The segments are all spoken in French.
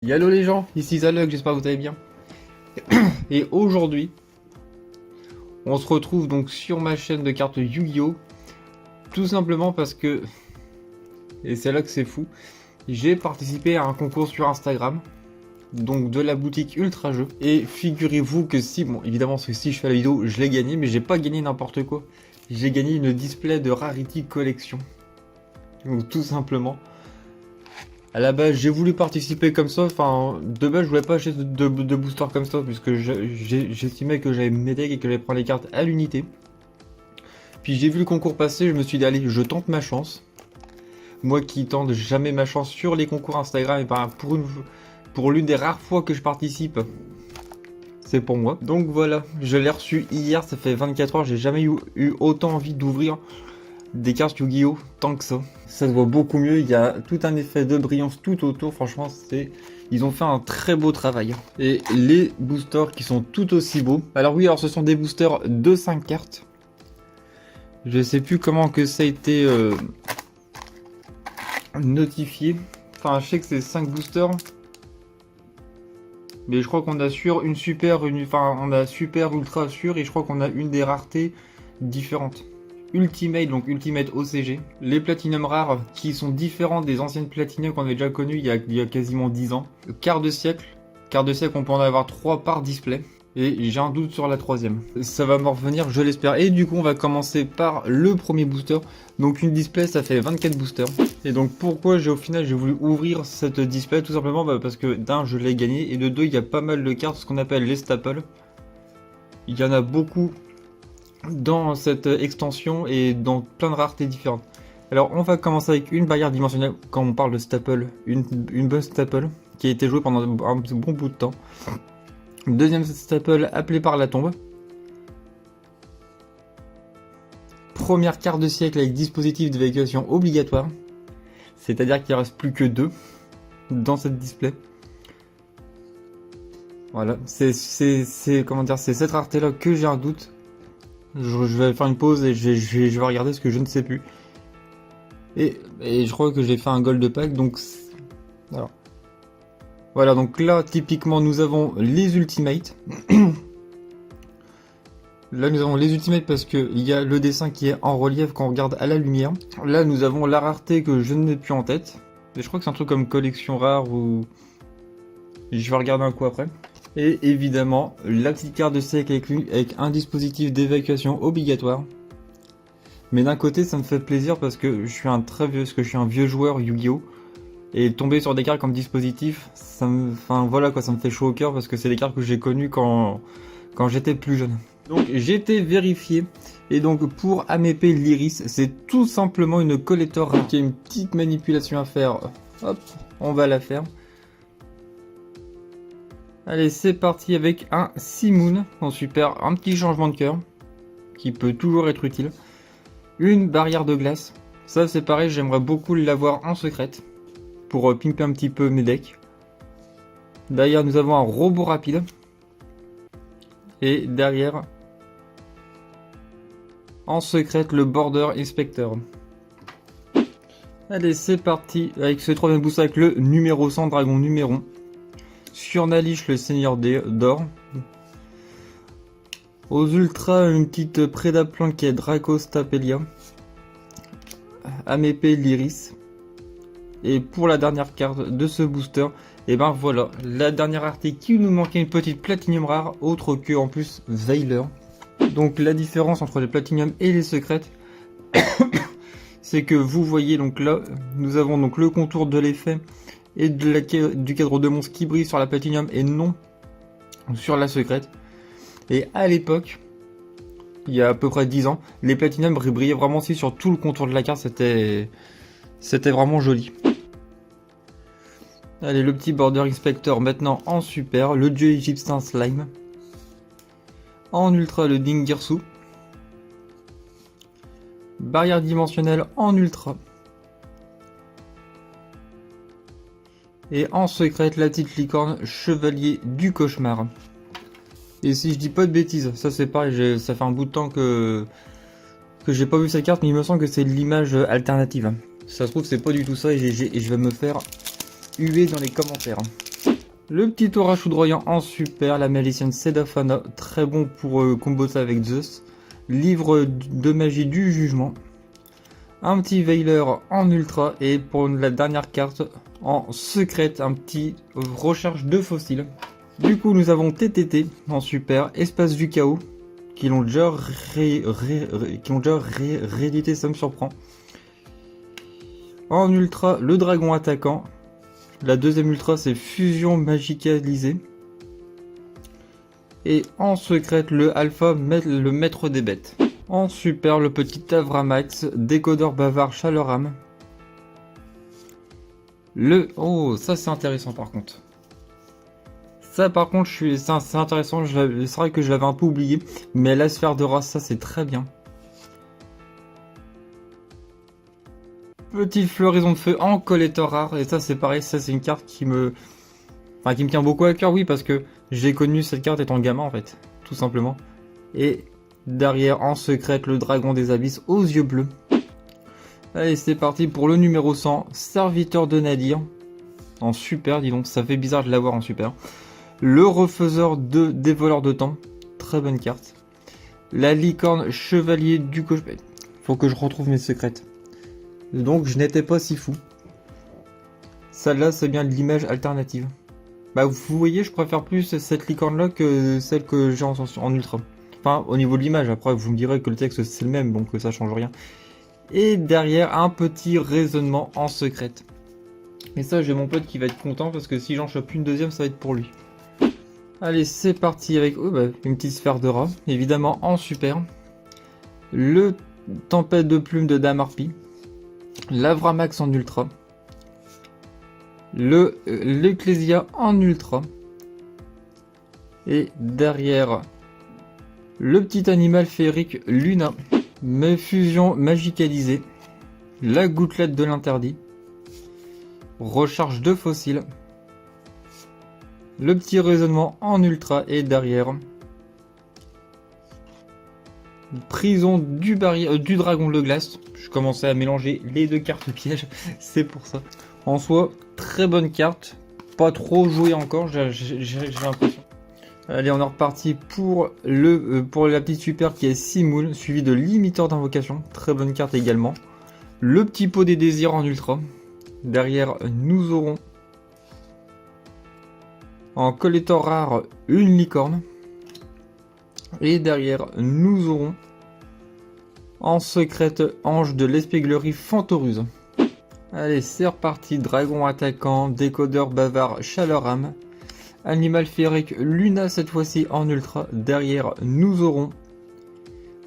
Yallo les gens, ici Zalug, j'espère que vous allez bien. Et aujourd'hui, on se retrouve donc sur ma chaîne de cartes Yu-Gi-Oh! Tout simplement parce que, et c'est là que c'est fou, j'ai participé à un concours sur Instagram, donc de la boutique Ultra Jeux. Et figurez-vous que si, bon évidemment si je fais la vidéo, je l'ai gagné, mais j'ai pas gagné n'importe quoi. J'ai gagné une display de Rarity Collection. Donc tout simplement. À la base, j'ai voulu participer comme ça, enfin, de base, je voulais pas acheter de booster comme ça, puisque j'estimais que j'avais mes decks et que j'allais prendre les cartes à l'unité. Puis j'ai vu le concours passer, je me suis dit, allez, je tente ma chance. Moi qui tente jamais ma chance sur les concours Instagram, et ben, pour l'une des rares fois que je participe, c'est pour moi. Donc voilà, je l'ai reçu hier, ça fait 24 heures, j'ai jamais eu autant envie d'ouvrir des cartes Yu-Gi-Oh! Tant que ça. Ça se voit beaucoup mieux, il y a tout un effet de brillance tout autour, franchement, ils ont fait un très beau travail. Et les boosters qui sont tout aussi beaux. Alors oui, alors ce sont des boosters de 5 cartes. Je sais plus comment que ça a été notifié. Enfin, je sais que c'est 5 boosters. Mais je crois qu'on a sur une super, on a super ultra sûr et je crois qu'on a une des raretés différentes. Ultimate, donc Ultimate OCG. Les Platinum rares qui sont différents des anciennes Platinum qu'on avait déjà connues il y a quasiment 10 ans. Quart de siècle. Quart de siècle, on peut en avoir 3 par display. Et j'ai un doute sur la troisième. Ça va me revenir, je l'espère. Et du coup, on va commencer par le premier booster. Donc une display, ça fait 24 boosters. Et donc pourquoi au final j'ai voulu ouvrir cette display? Tout simplement parce que d'un, je l'ai gagné. Et de deux, il y a pas mal de cartes, ce qu'on appelle les staples. Il y en a beaucoup dans cette extension et dans plein de raretés différentes. Alors on va commencer avec une barrière dimensionnelle quand on parle de staple, une bonne staple qui a été jouée pendant un bon bout de temps. Deuxième staple appelée par la tombe. Première carte de siècle avec dispositif d'évacuation obligatoire. C'est-à-dire qu'il ne reste plus que 2 dans cette display. Voilà, c'est cette rareté là que j'ai un doute. Je vais faire une pause et je vais regarder ce que je ne sais plus. Et je crois que j'ai fait un gold pack, donc alors. Voilà, donc là typiquement nous avons les ultimates. Là nous avons les ultimates parce que il y a le dessin qui est en relief quand on regarde à la lumière. Là nous avons la rareté que je n'ai plus en tête. Et je crois que c'est un truc comme collection rare ou... Je vais regarder un coup après. Et évidemment, la petite carte de siècle avec un dispositif d'évacuation obligatoire. Mais d'un côté, ça me fait plaisir parce que je suis un vieux joueur Yu-Gi-Oh! Et tomber sur des cartes comme dispositif, voilà quoi, ça me fait chaud au cœur parce que c'est des cartes que j'ai connues quand j'étais plus jeune. Donc j'ai été vérifié. Et donc pour AMP l'Iris, c'est tout simplement une collector rare qui a une petite manipulation à faire. Hop, on va la faire. Allez, c'est parti avec un Simoon en super, un petit changement de cœur qui peut toujours être utile. Une barrière de glace, ça c'est pareil, j'aimerais beaucoup l'avoir en secrète pour pimper un petit peu mes decks. Derrière nous avons un robot rapide et derrière en secrète le Border Inspector. Allez, c'est parti avec ce troisième boost avec le numéro 100 Dragon numéro. Sur Nalish, le Seigneur d'or. Aux ultras, une petite Prédaplan qui est Dracostapelia. Amep l'Iris. Et pour la dernière carte de ce booster, et ben voilà, la dernière article qui nous manquait une petite Platinum rare, autre que en plus Veiler. Donc la différence entre les Platinum et les secrètes, c'est que vous voyez donc là, nous avons donc le contour de l'effet et du cadre de monstre qui brille sur la Platinum et non sur la secrète. Et à l'époque, il y a à peu près 10 ans, les Platinum brillaient vraiment aussi sur tout le contour de la carte, c'était vraiment joli. Allez, le petit Border Inspector maintenant en super, le dieu égyptien Slime. En ultra, le Dingirsu. Barrière dimensionnelle en ultra. Et en secrète, la petite licorne, chevalier du cauchemar. Et si je dis pas de bêtises, ça c'est pareil, ça fait un bout de temps que j'ai pas vu cette carte, mais il me semble que c'est l'image alternative. Ça se trouve c'est pas du tout ça et je vais me faire huer dans les commentaires. Le petit aura foudroyant en super, la magicienne Sedafana, très bon pour comboter avec Zeus. Livre de magie du jugement. Un petit Veiler en ultra et pour la dernière carte en secrète, un petit recherche de fossiles. Du coup nous avons TTT en super, espace du chaos, qui l'ont déjà réédité, ça me surprend. En ultra, le dragon attaquant. La deuxième ultra, c'est fusion magicalisée. Et en secrète, le alpha, le maître des bêtes. En super, le petit Avramax, décodeur bavard Chaleuram. Oh, ça c'est intéressant par contre. Ça par contre, c'est intéressant, c'est vrai que je l'avais un peu oublié. Mais la sphère de race, ça c'est très bien. Petite floraison de feu en collector rare. Et ça c'est pareil, ça c'est une carte qui me tient beaucoup à cœur, oui, parce que j'ai connu cette carte étant gamin en fait, tout simplement. Et derrière en secrète, le dragon des abysses aux yeux bleus. Allez, c'est parti pour le numéro 100, serviteur de Nadir. En super, dis donc, ça fait bizarre de l'avoir en super. Le refaiseur des voleurs de temps, très bonne carte. La licorne chevalier du cauchemar. Faut que je retrouve mes secrètes. Donc je n'étais pas si fou. Celle-là, c'est bien de l'image alternative. Bah vous voyez, je préfère plus cette licorne-là que celle que j'ai en ultra. Enfin, au niveau de l'image, après vous me direz que le texte c'est le même, donc ça change rien. Et derrière, un petit raisonnement en secrète. Et ça, j'ai mon pote qui va être content parce que si j'en chope une deuxième, ça va être pour lui. Allez, c'est parti avec une petite sphère de rat, évidemment en super. Le tempête de plumes de Damarpi. L'Avramax en ultra. L'Ecclésia en ultra. Et derrière, le petit animal féerique Luna. Mes fusions magicalisées. La gouttelette de l'interdit. Recharge de fossiles. Le petit raisonnement en ultra et derrière. Prison du dragon de glace. Je commençais à mélanger les deux cartes pièges, c'est pour ça. En soi, très bonne carte. Pas trop joué encore, j'ai l'impression. Allez, on est reparti pour la petite super qui est Simoul, suivi de limiteur d'invocation. Très bonne carte également. Le petit pot des désirs en ultra. Derrière, nous aurons en collector rare une licorne. Et derrière, nous aurons en secrète ange de l'espièglerie Fantoruse. Allez, c'est reparti. Dragon attaquant, décodeur bavard Chaleuram. Animal féerique Luna cette fois-ci en ultra. Derrière, nous aurons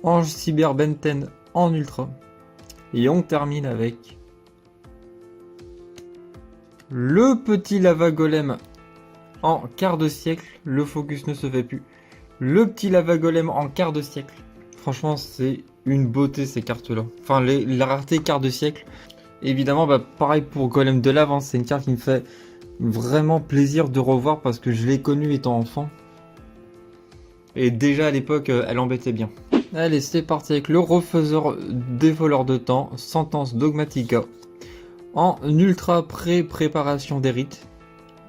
ange cyber Benten en ultra. Et on termine avec le petit lava golem en quart de siècle. Le focus ne se fait plus. Le petit lava golem en quart de siècle. Franchement, c'est une beauté ces cartes-là. Enfin, la rareté quart de siècle. Évidemment, pareil pour Golem de Lave, hein, c'est une carte qui me fait vraiment plaisir de revoir parce que je l'ai connue étant enfant. Et déjà à l'époque, elle embêtait bien. Allez, c'est parti avec le refaiseur des voleurs de temps, Sentence Dogmatica. En ultra préparation des rites.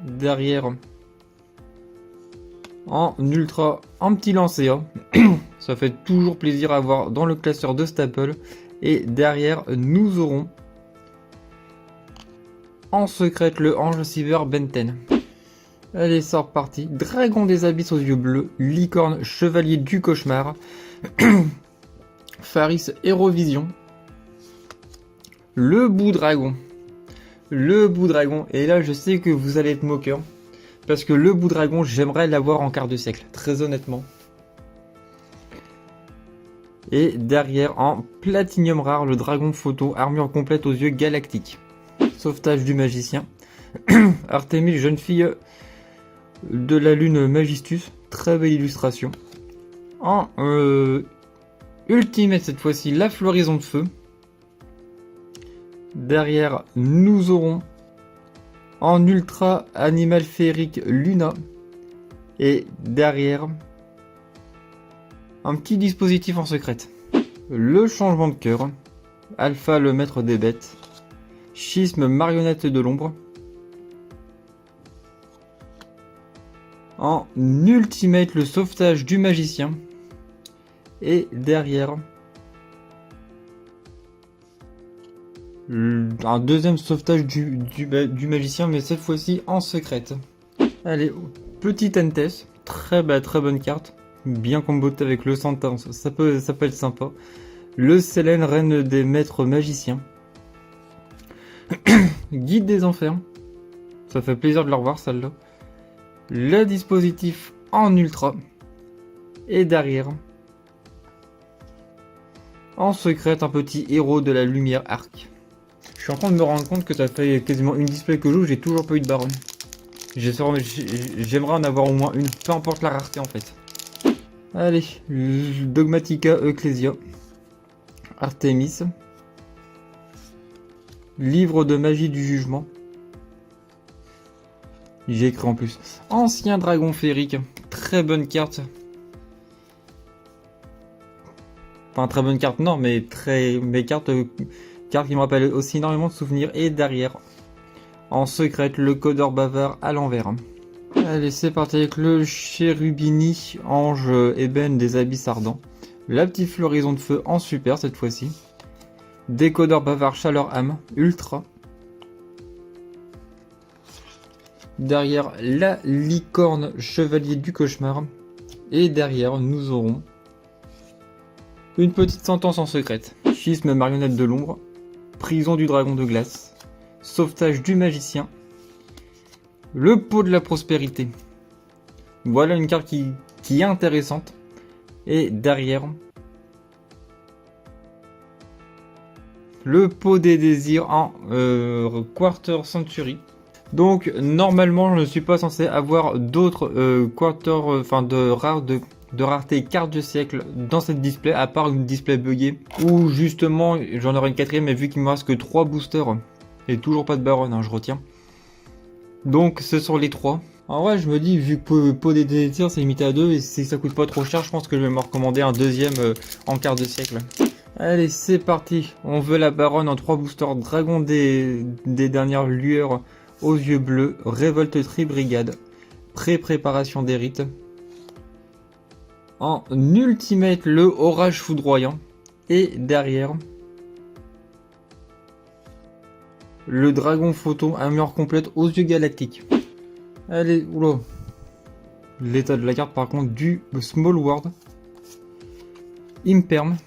Derrière, en ultra, un petit Lancea. Ça fait toujours plaisir à voir dans le classeur de Staple. Et derrière, nous aurons en secrète le ange cyber Benten. Allez, c'est reparti. Dragon des abysses aux yeux bleus. Licorne chevalier du cauchemar. Faris Hérovision. Le bout dragon. Le bout dragon. Et là, je sais que vous allez être moqueur. Parce que le bout dragon, j'aimerais l'avoir en quart de siècle. Très honnêtement. Et derrière, en platinium rare, le dragon photo. Armure complète aux yeux galactiques. Sauvetage du magicien. Artemis, jeune fille de la lune Magistus. Très belle illustration. En ultimate cette fois-ci, la floraison de feu. Derrière, nous aurons en ultra animal féerique Luna. Et derrière, un petit dispositif en secrète. Le changement de cœur. Alpha, le maître des bêtes. Schisme marionnette de l'ombre. En Ultimate, le sauvetage du magicien. Et derrière, un deuxième sauvetage du magicien, mais cette fois-ci en secrète. Allez, petite Entes, très bonne carte. Bien combotée avec le Santin, ça peut être sympa. Le Selene, reine des maîtres magiciens. Guide des enfers. Ça fait plaisir de le revoir, celle-là. Le dispositif en ultra. Et derrière, en secret, un petit héros de la lumière arc. Je suis en train de me rendre compte que ça fait quasiment une display que je joue, j'ai toujours pas eu de baronne. J'aimerais en avoir au moins une, peu importe la rareté en fait. Allez, Dogmatica Ecclesia. Artemis. Livre de magie du jugement. J'ai écrit en plus. Ancien dragon féerique. Très bonne carte. Enfin, très bonne carte, non, mais carte qui me rappelle aussi énormément de souvenirs. Et derrière, en secret, le codeur bavard à l'envers. Allez, c'est parti avec le Chérubini, ange ébène des abysses ardents. La petite floraison de feu en super cette fois-ci. Décodeur bavard chaleur âme, ultra. Derrière, la licorne chevalier du cauchemar. Et derrière, nous aurons une petite sentence en secrète. Schisme marionnette de l'ombre. Prison du dragon de glace. Sauvetage du magicien. Le pot de la prospérité. Voilà une carte qui est intéressante. Et derrière, le pot des désirs en Quarter Century. Donc normalement je ne suis pas censé avoir d'autres de rareté carte de siècle dans cette display, à part une display buggée où justement j'en aurai une quatrième, mais vu qu'il me reste que 3 boosters et toujours pas de baronne, hein, je retiens. Donc ce sont les 3. En vrai je me dis, vu que pot des désirs c'est limité à 2 et si ça coûte pas trop cher, je pense que je vais me recommander un deuxième en carte de siècle. Allez, c'est parti. On veut la baronne en 3 boosters. Dragon des dernières lueurs aux yeux bleus. Révolte Tribrigade. Pré-préparation des rites. En ultimate, le orage foudroyant. Et derrière, le dragon photon armure complète aux yeux galactiques. Allez, oula. L'état de la carte par contre du Small World. Imperm.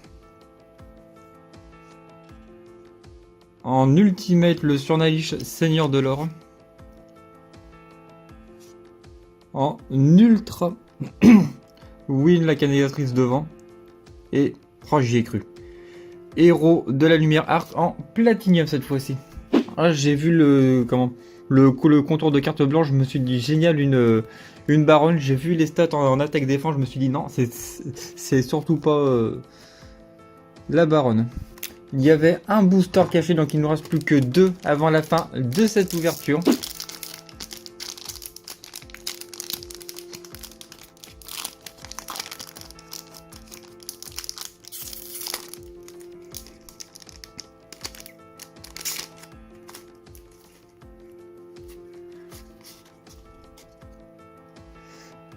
En ultimate, le Surnalish Seigneur de l'or. En ultra, Win la canalisatrice de vent. Et, oh j'y ai cru. Héros de la lumière art en platinium cette fois-ci. Ah, j'ai vu le contour de carte blanche, je me suis dit génial, une baronne. J'ai vu les stats en attaque défense, je me suis dit non, c'est surtout pas la baronne. Il y avait un booster caché, donc il ne nous reste plus que 2 avant la fin de cette ouverture.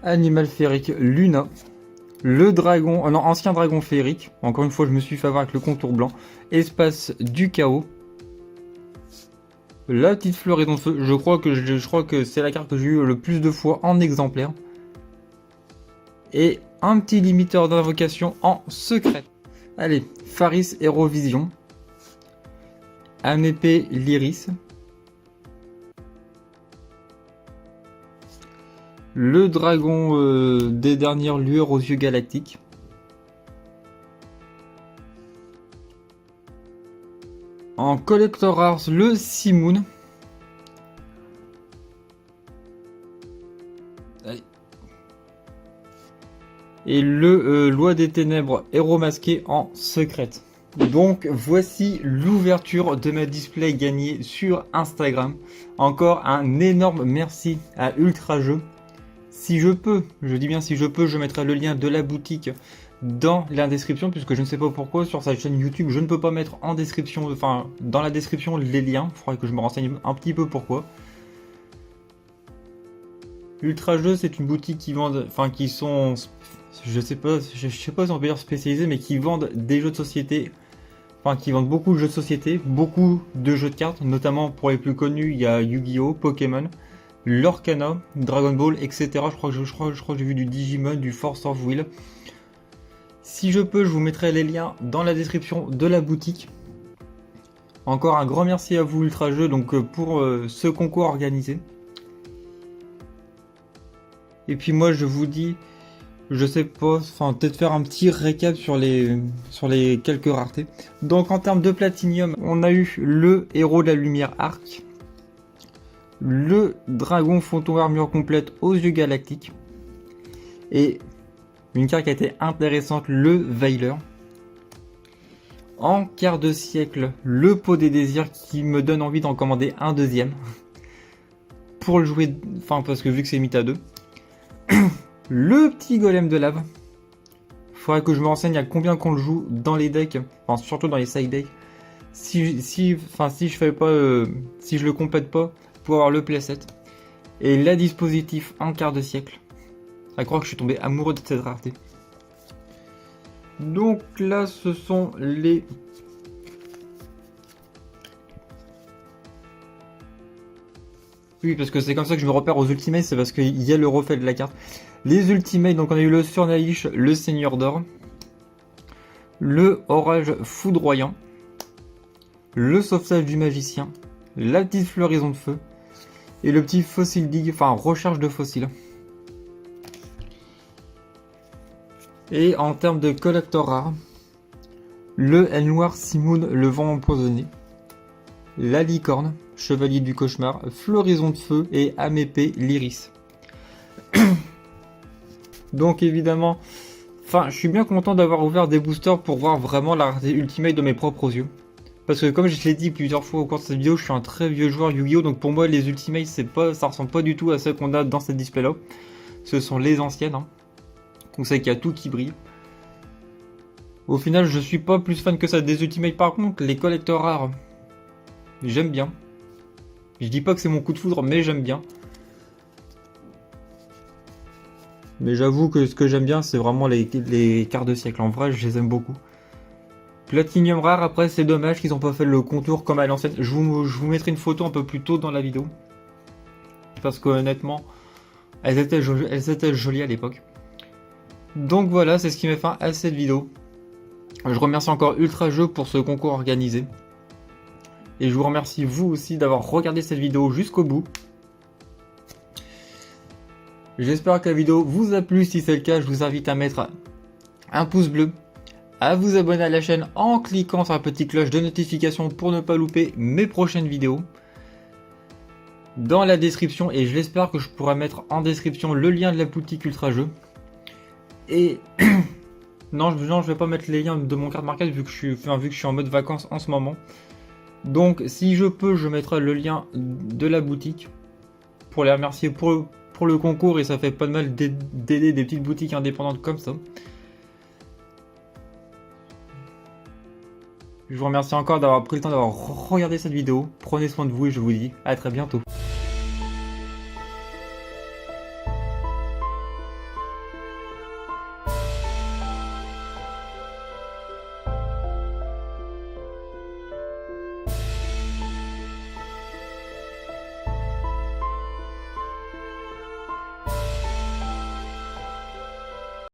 Animal féerique Luna. Le dragon, non, ancien dragon féerique. Encore une fois, je me suis fait avoir avec le contour blanc. Espace du chaos. La petite floraison de feu. Je crois que c'est la carte que j'ai eu le plus de fois en exemplaire. Et un petit limiteur d'invocation en secret. Allez, Faris Hérovision. Amépée Lyris. Le dragon des dernières lueurs aux yeux galactiques. En Collector Ars, le Simoon. Et le Loi des Ténèbres Héros Masqué en secrète. Donc voici l'ouverture de ma display gagnée sur Instagram. Encore un énorme merci à Ultra Jeux. Si je peux, je dis bien si je peux, je mettrai le lien de la boutique dans la description, puisque je ne sais pas pourquoi sur sa chaîne YouTube je ne peux pas mettre en description, enfin dans la description les liens. Il faudrait que je me renseigne un petit peu pourquoi. Ultra Jeux, c'est une boutique qui vend, enfin qui sont, je sais pas si on peut dire spécialisés, mais qui vendent des jeux de société, enfin qui vendent beaucoup de jeux de société, beaucoup de jeux de cartes, notamment pour les plus connus, il y a Yu-Gi-Oh, Pokémon, Lorcana, Dragon Ball, etc. Je crois que j'ai vu du Digimon, du Force of Will. Si je peux, je vous mettrai les liens dans la description de la boutique. Encore un grand merci à vous Ultra Jeux donc pour ce concours organisé. Et puis moi je vous dis, je sais pas, enfin peut-être faire un petit récap sur les quelques raretés. Donc en termes de Platinium, on a eu le Héros de la Lumière Arc, le Dragon Phantom Armure complète aux yeux galactiques, et une carte qui a été intéressante, le Veiler. En quart de siècle, le Pot des Désirs qui me donne envie d'en commander un deuxième. Pour le jouer, enfin parce que vu que c'est Mytha 2. Le petit golem de lave. Faudrait que je me renseigne à combien qu'on le joue dans les decks, enfin surtout dans les side decks. Si je fais pas, si je le complète pas, pour avoir le playset. Et la dispositif un quart de siècle. À croire que je suis tombé amoureux de cette rareté. Donc là, ce sont les... Oui, parce que c'est comme ça que je me repère aux ultimates, c'est parce qu'il y a le reflet de la carte. Les ultimates, donc on a eu le Surnaïch, le Seigneur d'Or, le Orage Foudroyant, le Sauvetage du Magicien, la petite Floraison de Feu, et le petit Fossil Dig, enfin Recharge de fossiles. Et en termes de collector rare, le L Noir Simoun, le Vent Empoisonné, la Licorne, Chevalier du Cauchemar, Floraison de Feu et Amépée l'Iris. Donc évidemment, enfin je suis bien content d'avoir ouvert des boosters pour voir vraiment la rareté ultimate de mes propres yeux. Parce que comme je l'ai dit plusieurs fois au cours de cette vidéo, je suis un très vieux joueur Yu-Gi-Oh! Donc pour moi les ultimates ça ressemble pas du tout à ceux qu'on a dans cette display là. Ce sont les anciennes. Hein. On sait qu'il y a tout qui brille. Au final, je suis pas plus fan que ça des ultimates. Par contre, les collecteurs rares, j'aime bien. Je dis pas que c'est mon coup de foudre, mais j'aime bien. Mais j'avoue que ce que j'aime bien, c'est vraiment les quarts de siècle. En vrai, je les aime beaucoup. Platinium rare, après, c'est dommage qu'ils n'ont pas fait le contour comme à l'ancienne. Je vous mettrai une photo un peu plus tôt dans la vidéo. Parce qu'honnêtement, elles étaient jolies à l'époque. Donc voilà, c'est ce qui met fin à cette vidéo. Je remercie encore Ultra Jeux pour ce concours organisé. Et je vous remercie vous aussi d'avoir regardé cette vidéo jusqu'au bout. J'espère que la vidéo vous a plu. Si c'est le cas, je vous invite à mettre un pouce bleu, à vous abonner à la chaîne en cliquant sur la petite cloche de notification pour ne pas louper mes prochaines vidéos. Dans la description, et je l'espère que je pourrai mettre en description le lien de la boutique Ultra Jeux. Et non, je vais pas mettre les liens de mon carte market vu que je suis en mode vacances en ce moment. Donc si je peux, je mettrai le lien de la boutique pour les remercier pour le concours, et ça fait pas de mal d'aider des petites boutiques indépendantes comme ça. Je vous remercie encore d'avoir pris le temps d'avoir regardé cette vidéo. Prenez soin de vous et je vous dis à très bientôt.